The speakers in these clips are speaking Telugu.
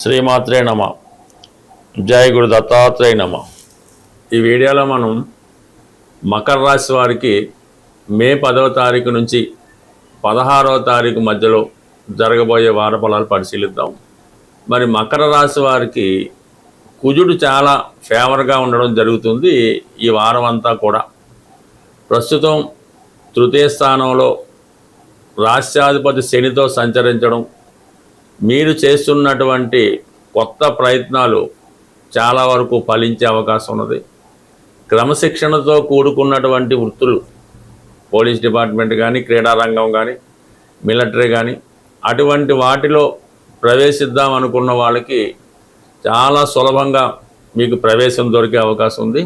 శ్రీమాత్రే నమ. జయ గురు దత్తాత్రేయ నమ. ఈ వీడియోలో మనం మకర రాశి వారికి మే 10వ తారీఖు నుంచి 16వ తారీఖు మధ్యలో జరగబోయే వార ఫలాలు పరిశీలిద్దాం. మరి మకర రాశి వారికి కుజుడు చాలా ఫేవర్గా ఉండడం జరుగుతుంది. ఈ వారం అంతా కూడా ప్రస్తుతం తృతీయ స్థానంలో రాష్ట్రాధిపతి శనితో సంచరించడం, మీరు చేస్తున్నటువంటి కొత్త ప్రయత్నాలు చాలా వరకు ఫలించే అవకాశం ఉన్నది. క్రమశిక్షణతో కూడుకున్నటువంటి వృత్తులు, పోలీస్ డిపార్ట్మెంట్ కానీ, క్రీడారంగం కానీ, మిలిటరీ కానీ, అటువంటి వాటిలో ప్రవేశిద్దాం అనుకున్న వాళ్ళకి చాలా సులభంగా మీకు ప్రవేశం దొరికే అవకాశం ఉంది.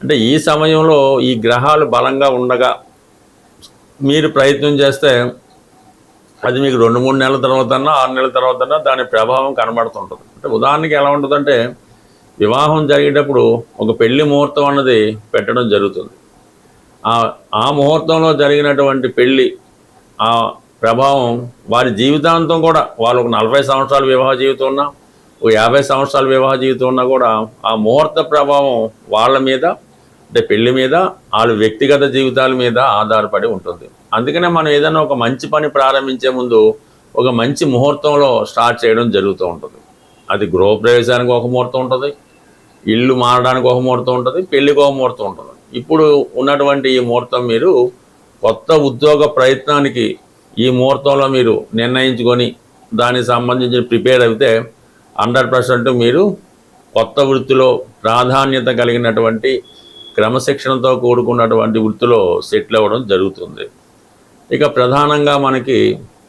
అంటే ఈ సమయంలో ఈ గ్రహాలు బలంగా ఉండగా మీరు ప్రయత్నం చేస్తే అది మీకు 2-3 నెలల తర్వాత 6 నెలల తర్వాత దాని ప్రభావం కనబడుతుంటుంది. అంటే ఉదాహరణకి ఎలా ఉంటుందంటే, వివాహం జరిగేటప్పుడు ఒక పెళ్లి ముహూర్తం అన్నది పెట్టడం జరుగుతుంది. ఆ ముహూర్తంలో జరిగినటువంటి పెళ్ళి ఆ ప్రభావం వారి జీవితాంతం కూడా, వాళ్ళు ఒక 40 సంవత్సరాల వివాహ జీవితం ఉన్నా, ఒక 50 సంవత్సరాల వివాహ జీవితం ఉన్నా కూడా ఆ ముహూర్త ప్రభావం వాళ్ళ మీద, అంటే పెళ్లి మీద, వాళ్ళ వ్యక్తిగత జీవితాల మీద ఆధారపడి ఉంటుంది. అందుకనే మనం ఏదైనా ఒక మంచి పని ప్రారంభించే ముందు ఒక మంచి ముహూర్తంలో స్టార్ట్ చేయడం జరుగుతూ ఉంటుంది. అది గృహప్రవేశానికి ఒక ముహూర్తం ఉంటుంది, ఇల్లు మారడానికి ఒక ముహూర్తం ఉంటుంది, పెళ్లికి ఒక ముహూర్తం ఉంటుంది. ఇప్పుడు ఉన్నటువంటి ఈ ముహూర్తం మీరు కొత్త ఉద్యోగ ప్రయత్నానికి ఈ ముహూర్తంలో మీరు నిర్ణయించుకొని దానికి సంబంధించిన ప్రిపేర్ అయితే 100% మీరు కొత్త వృత్తిలో ప్రాధాన్యత కలిగినటువంటి క్రమశిక్షణతో కూడుకున్నటువంటి వృత్తిలో సెటిల్ అవ్వడం జరుగుతుంది. ఇక ప్రధానంగా మనకి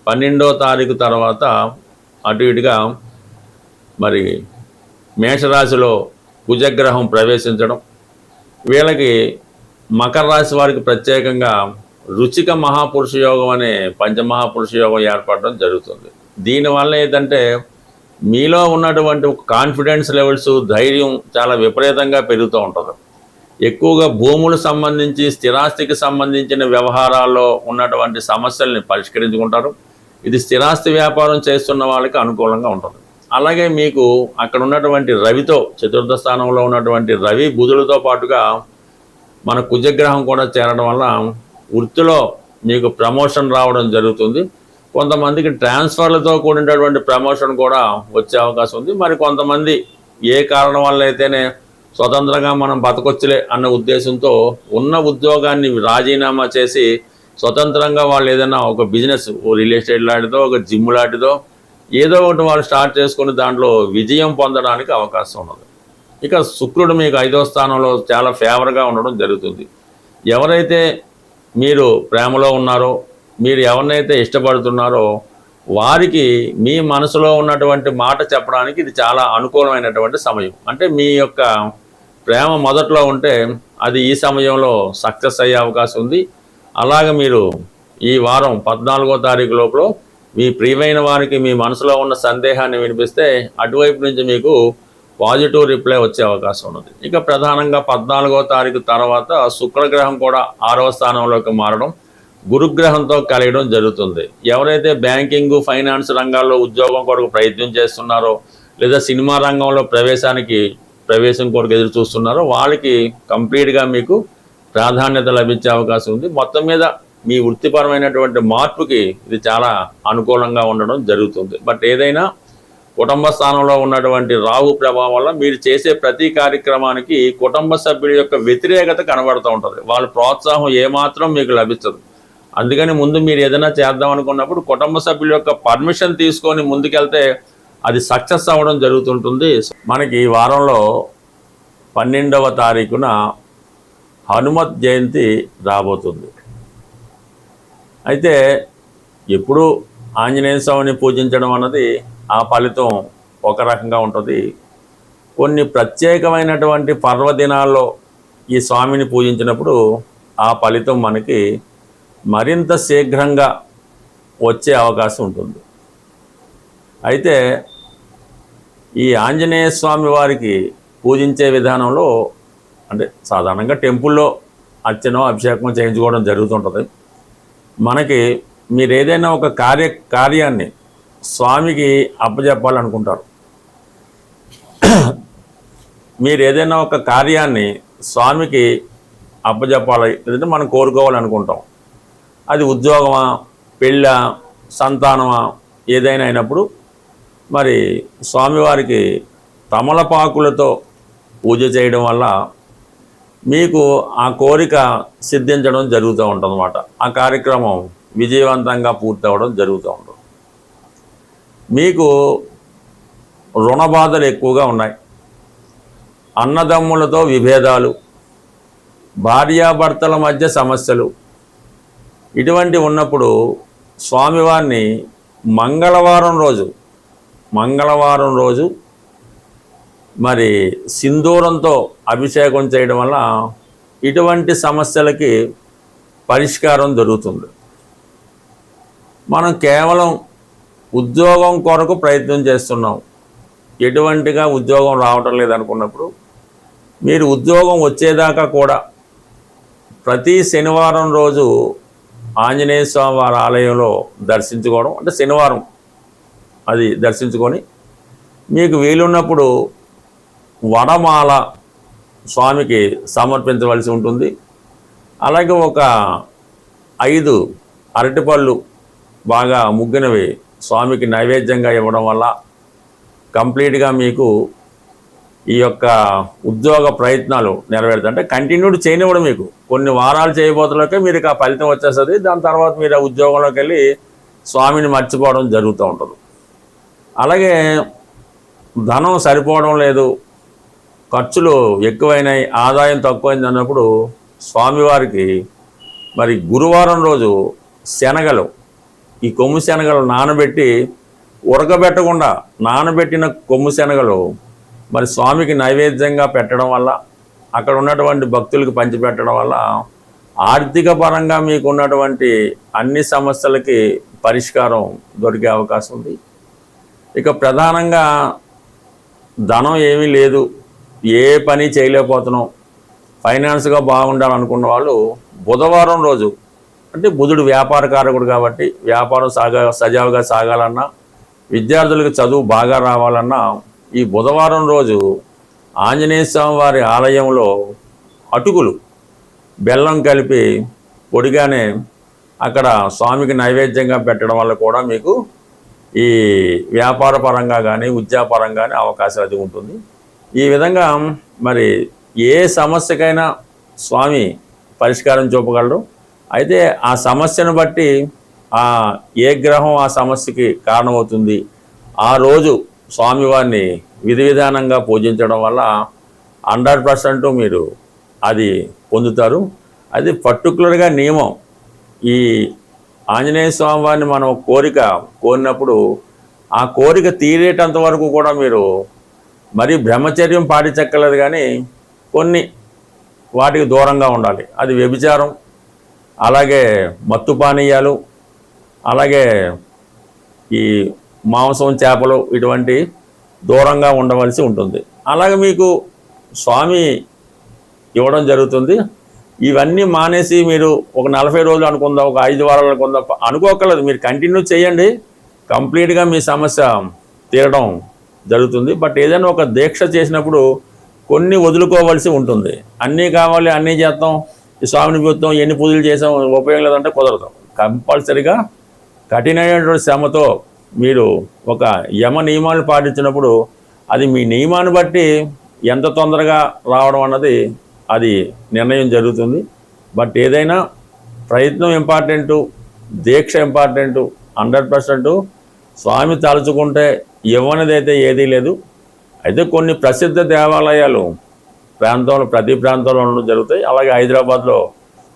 12వ తారీఖు తర్వాత అటు ఇటుగా మరి మేషరాశిలో కుజగ్రహం ప్రవేశించడం, వీళ్ళకి మకర రాశి వారికి ప్రత్యేకంగా రుచిక మహాపురుష యోగం అనే పంచమహాపురుష యోగం ఏర్పడడం జరుగుతుంది. దీనివల్ల ఏంటంటే మీలో ఉన్నటువంటి కాన్ఫిడెన్స్ లెవెల్స్, ధైర్యం చాలా విపరీతంగా పెరుగుతూ ఉంటుంది. ఎక్కువగా భూములు సంబంధించి, స్థిరాస్తికి సంబంధించిన వ్యవహారాల్లో ఉన్నటువంటి సమస్యల్ని పరిష్కరించుకుంటారు. ఇది స్థిరాస్తి వ్యాపారం చేస్తున్న వాళ్ళకి అనుకూలంగా ఉంటుంది. అలాగే మీకు అక్కడ ఉన్నటువంటి రవితో, చతుర్థ స్థానంలో ఉన్నటువంటి రవి బుధులతో పాటుగా మన కుజగ్రహం కూడా చేరడం వల్ల వృత్తిలో మీకు ప్రమోషన్ రావడం జరుగుతుంది. కొంతమందికి ట్రాన్స్ఫర్లతో కూడినటువంటి ప్రమోషన్ కూడా వచ్చే అవకాశం ఉంది. మరి కొంతమంది ఏ కారణం వల్ల అయితేనే స్వతంత్రంగా మనం బతకొచ్చులే అన్న ఉద్దేశంతో ఉన్న ఉద్యోగాన్ని రాజీనామా చేసి స్వతంత్రంగా వాళ్ళు ఏదైనా ఒక బిజినెస్, ఓ రియల్ ఎస్టేట్ లాంటిదో, ఒక జిమ్ లాంటిదో ఏదో ఒకటి వాళ్ళు స్టార్ట్ చేసుకుని దాంట్లో విజయం పొందడానికి అవకాశం ఉన్నది. ఇక శుక్రుడు మీకు 5వ స్థానంలో చాలా ఫేవర్గా ఉండడం జరుగుతుంది. ఎవరైతే మీరు ప్రేమలో ఉన్నారో, మీరు ఎవరినైతే ఇష్టపడుతున్నారో వారికి మీ మనసులో ఉన్నటువంటి మాట చెప్పడానికి ఇది చాలా అనుకూలమైనటువంటి సమయం. అంటే మీ యొక్క ప్రేమ మొదట్లో ఉంటే అది ఈ సమయంలో సక్సెస్ అయ్యే అవకాశం ఉంది. అలాగే మీరు ఈ వారం 14వ తారీఖు లోపల మీ ప్రియమైన వారికి మీ మనసులో ఉన్న సందేహాన్ని వినిపిస్తే అటువైపు నుంచి మీకు పాజిటివ్ రిప్లై వచ్చే అవకాశం ఉన్నది. ఇక ప్రధానంగా 14వ తారీఖు తర్వాత శుక్రగ్రహం కూడా 6వ స్థానంలోకి మారడం, గురుగ్రహంతో కలియడం జరుగుతుంది. ఎవరైతే బ్యాంకింగ్, ఫైనాన్స్ రంగాల్లో ఉద్యోగం కొరకు ప్రయత్నం చేస్తున్నారో, లేదా సినిమా రంగంలో ప్రవేశం కొరకు ఎదురు చూస్తున్నారో వాళ్ళకి కంప్లీట్గా మీకు ప్రాధాన్యత లభించే అవకాశం ఉంది. మొత్తం మీద మీ వృత్తిపరమైనటువంటి మార్పుకి ఇది చాలా అనుకూలంగా ఉండడం జరుగుతుంది. బట్ ఏదైనా కుటుంబ స్థానంలో ఉన్నటువంటి రాహు ప్రభావం వల్ల మీరు చేసే ప్రతి కార్యక్రమానికి కుటుంబ సభ్యుల యొక్క వ్యతిరేకత కనబడుతూ ఉంటుంది. వాళ్ళ ప్రోత్సాహం ఏమాత్రం మీకు లభించదు. అందుకని ముందు మీరు ఏదైనా చేద్దాం అనుకున్నప్పుడు కుటుంబ సభ్యుల యొక్క పర్మిషన్ తీసుకొని ముందుకెళ్తే అది సక్సెస్ అవ్వడం జరుగుతుంటుంది. మనకి ఈ వారంలో 12వ తారీఖున హనుమత్ జయంతి రాబోతుంది. అయితే ఎప్పుడు ఆంజనేయ స్వామిని పూజించడం అన్నది ఆ ఫలితం ఒక రకంగా ఉంటుంది. కొన్ని ప్రత్యేకమైనటువంటి పర్వదినాల్లో ఈ స్వామిని పూజించినప్పుడు ఆ ఫలితం మనకి మరింత శీఘ్రంగా వచ్చే అవకాశం ఉంటుంది. అయితే ఈ ఆంజనేయ స్వామి వారికి పూజించే విధానంలో, అంటే సాధారణంగా టెంపుల్లో అర్చనో అభిషేకం చేయించుకోవడం జరుగుతుంటుంది. మనకి మీరు ఏదైనా ఒక కార్యాన్ని స్వామికి అప్పచెప్పాలనుకుంటారు. మీరు ఏదైనా ఒక కార్యాన్ని స్వామికి అప్పచెప్పాలి, లేదంటే మనం కోరుకోవాలనుకుంటాం. అది ఉద్యోగమా, పెళ్ళ, సంతానమా, ఏదైనా అయినప్పుడు మరి స్వామివారికి తమలపాకులతో పూజ చేయడం వల్ల మీకు ఆ కోరిక సిద్ధించడం జరుగుతూ ఉంటుందన్నమాట. ఆ కార్యక్రమం విజయవంతంగా పూర్తవడం జరుగుతూ ఉంటుంది. మీకు రుణ బాధలు ఎక్కువగా ఉన్నాయి, అన్నదమ్ములతో విభేదాలు, భార్యాభర్తల మధ్య సమస్యలు, ఇటువంటి ఉన్నప్పుడు స్వామివారిని మంగళవారం రోజు మరి సింధూరంతో అభిషేకం చేయడం వల్ల ఇటువంటి సమస్యలకి పరిష్కారం దొరుకుతుంది. మనం కేవలం ఉద్యోగం కొరకు ప్రయత్నం చేస్తున్నాం, ఎటువంటిగా ఉద్యోగం రావటం లేదనుకున్నప్పుడు మీరు ఉద్యోగం వచ్చేదాకా కూడా ప్రతి శనివారం రోజు ఆంజనేయ స్వామి వారి ఆలయంలో దర్శించుకోవడం, అంటే శనివారం అది దర్శించుకొని మీకు వీలున్నప్పుడు వడమాల స్వామికి సమర్పించవలసి ఉంటుంది. అలాగే ఒక 5 అరటిపళ్ళు బాగా ముగ్గినవి స్వామికి నైవేద్యంగా ఇవ్వడం వల్ల కంప్లీట్గా మీకు ఈ యొక్క ఉద్యోగ ప్రయత్నాలు నెరవేరుతాయి. అంటే కంటిన్యూడ్ చేయనివ్వడం, మీకు కొన్ని వారాలు చేయబోతులకే మీరు ఆ ఫలితం వచ్చేస్తుంది. దాని తర్వాత మీరు ఆ ఉద్యోగంలోకి వెళ్ళి స్వామిని మర్చిపోవడం జరుగుతూ ఉంటుంది. అలాగే ధనం సరిపోవడం లేదు, ఖర్చులు ఎక్కువైనాయి, ఆదాయం తక్కువైంది అన్నప్పుడు స్వామివారికి మరి గురువారం రోజు శనగలు, ఈ కొమ్ము శనగలు నానబెట్టి, ఉడకబెట్టకుండా నానబెట్టిన కొమ్ము శనగలు మరి స్వామికి నైవేద్యంగా పెట్టడం వల్ల, అక్కడ ఉన్నటువంటి భక్తులకు పంచిపెట్టడం వల్ల ఆర్థిక పరంగా మీకు ఉన్నటువంటి అన్ని సమస్యలకి పరిష్కారం దొరికే అవకాశం ఉంది. ఇక ప్రధానంగా ధనం ఏమీ లేదు, ఏ పని చేయలేకపోతున్నాం, ఫైనాన్స్గా బాగుండాలనుకున్న వాళ్ళు బుధవారం రోజు, అంటే బుధుడు వ్యాపారకారకుడు కాబట్టి వ్యాపారం సజావుగా సాగాలన్నా, విద్యార్థులకు చదువు బాగా రావాలన్నా ఈ బుధవారం రోజు ఆంజనేయ స్వామి వారి ఆలయంలో అటుకులు బెల్లం కలిపి పొడిగానే అక్కడ స్వామికి నైవేద్యంగా పెట్టడం వల్ల కూడా మీకు ఈ వ్యాపార పరంగా కానీ ఉద్యోగపరంగా కానీ అవకాశం అది ఉంటుంది. ఈ విధంగా మరి ఏ సమస్యకైనా స్వామి పరిష్కారం చూపగలరు. అయితే ఆ సమస్యను బట్టి ఏ గ్రహం ఆ సమస్యకి కారణమవుతుంది, ఆ రోజు స్వామివారిని విధి విధానంగా పూజించడం వల్ల 100% మీరు అది పొందుతారు. అది పర్టికులర్గా నియమం. ఈ ఆంజనేయ స్వామి వారిని మనం కోరినప్పుడు ఆ కోరిక తీరేటంత వరకు కూడా మీరు మరి బ్రహ్మచర్యం పాటించక్కర్లేదు, కానీ కొన్ని వాటికి దూరంగా ఉండాలి. అది వ్యభిచారం, అలాగే మత్తు పానీయాలు, అలాగే ఈ మాంసం, చేపలు, ఇటువంటి దూరంగా ఉండవలసి ఉంటుంది. అలాగే మీకు స్వామి ఇవ్వడం జరుగుతుంది. ఇవన్నీ మానేసి మీరు ఒక 40 రోజులు అనుకుందాం, ఒక 5 వారాలు అనుకుందాం, అనుకోకర్లేదు. మీరు కంటిన్యూ చేయండి, కంప్లీట్గా మీ సమస్య తీరడం జరుగుతుంది. బట్ ఏదైనా ఒక దీక్ష చేసినప్పుడు కొన్ని వదులుకోవాల్సి ఉంటుంది. అన్నీ కావాలి, అన్నీ చేస్తాం, ఈ స్వామిని చూస్తాం, ఎన్ని పూజలు చేసాం, ఉపయోగం లేదంటే కుదరదు. కంపల్సరిగా కఠినమైనటువంటి శ్రమతో మీరు ఒక యమ నియమాలు పాటించినప్పుడు అది మీ నియమాన్ని బట్టి ఎంత తొందరగా రావడం అన్నది అది నిర్ణయం జరుగుతుంది. బట్ ఏదైనా ప్రయత్నం ఇంపార్టెంటు, దీక్ష ఇంపార్టెంటు. 100% స్వామి తలుచుకుంటే ఇవ్వనిదైతే ఏదీ లేదు. అయితే కొన్ని ప్రసిద్ధ దేవాలయాలు ప్రతి ప్రాంతంలో ఉండడం జరుగుతాయి. అలాగే హైదరాబాద్లో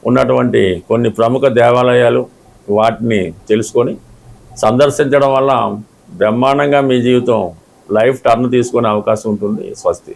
ఉన్నటువంటి కొన్ని ప్రముఖ దేవాలయాలు, వాటిని తెలుసుకొని సందర్శించడం వల్ల బ్రహ్మాండంగా మీ జీవితం లైఫ్ టర్న్ తీసుకునే అవకాశం ఉంటుంది. స్వస్తి.